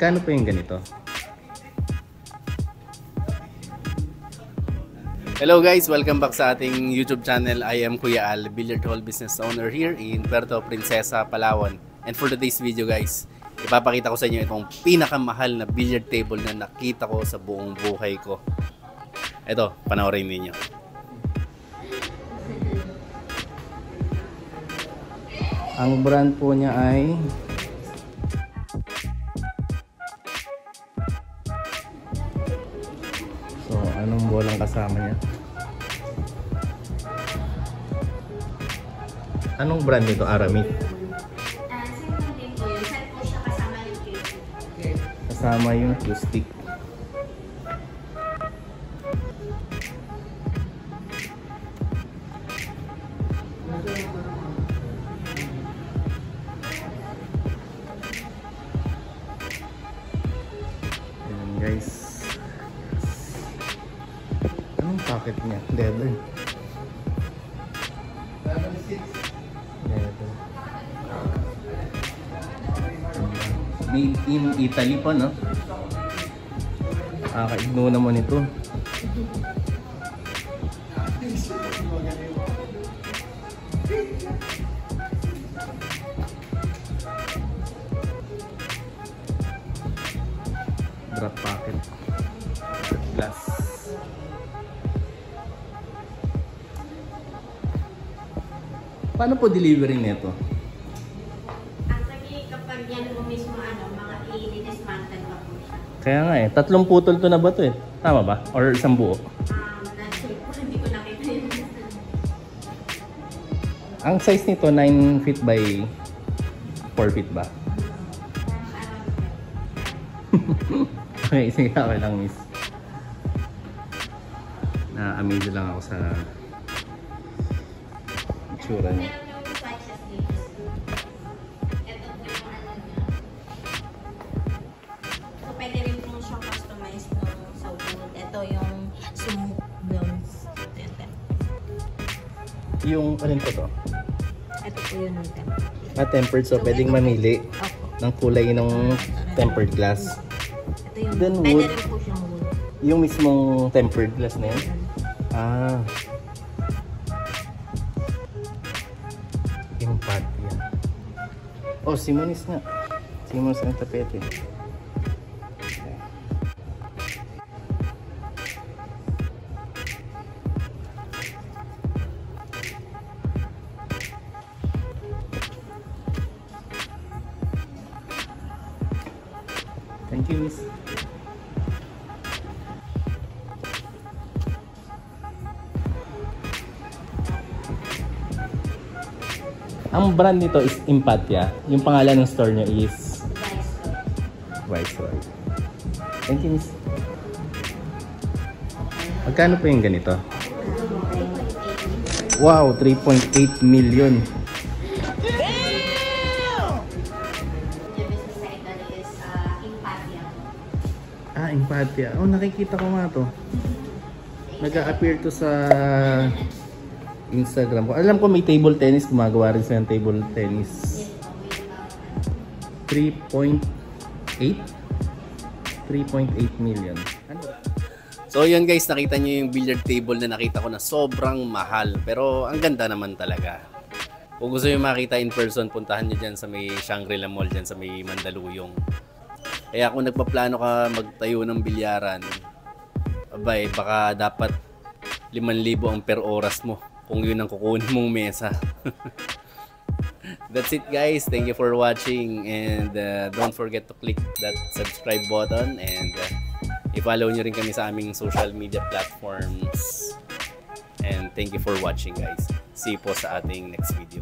Magkano po yung ganito? Hello guys, welcome back sa ating YouTube channel. I am Kuya Al, billiard hall business owner here in Puerto Princesa, Palawan. And for today's video guys, ipapakita ko sa inyo itong pinakamahal na billiard table na nakita ko sa buong buhay ko. Ito, panoorin ninyo. Ang brand po niya ay anong bolang kasama niya? Anong brand nito? Aramid? Same din po yun. Set po siya kasama yung cube. Kasama yung cue stick. Ayan guys. Packet niya, leather. Made in Italy pa, no? Kakaigno naman ito. Drop pocket. Glass. Paano po delivery nito? Actually, kapag yan po mismo, mga i-dismantle pa po siya. Kaya nga eh, 3 putol to na ba to eh? Tama ba? Or isang buo? Not sure po, hindi ko nakita yun. Ang size nito 9 feet by 4 feet ba? Okay, sige, okay lang miss. Na-amaze lang ako sa itsura niya. Ito po yung niya. So, pwede rin po siyang customize sa wood. Ito yung smooth blondes. Yung, alin po to? Ito po yun yung tempered. Tempered, so pwedeng mamili ng kulay ng tempered glass. Ito yung Then pwede wood. rin po siyang wood. Yung mismong tempered glass na yun? Empatia. Oh, Simonis nga. Simonis ang tapete. Thank you, miss. Ang brand nito is Empatia. Yung pangalan ng store nyo is Viceroy. Thank you, miss. Magkano po yung ganito? Wow, 3.8 million. Empatia. Oh, nakikita ko nga to. Nag-a-appear to sa Instagram ko. Alam ko may table tennis. Gumagawa rin sila ng table tennis. 3.8 million. So yun guys, nakita nyo yung billiard table na nakita ko na sobrang mahal. Pero ang ganda naman talaga. Kung gusto nyo makita in person, puntahan nyo dyan sa may Shangri-La Mall, dyan sa may Mandaluyong. Kaya kung nagpaplano ka magtayo ng bilyaran, abay, baka dapat 5,000 ang per oras mo kung yun ang kukunin mong mesa. That's it guys. Thank you for watching and don't forget to click that subscribe button and i-follow nyo rin kami sa aming social media platforms. And thank you for watching guys. See you po sa ating next video.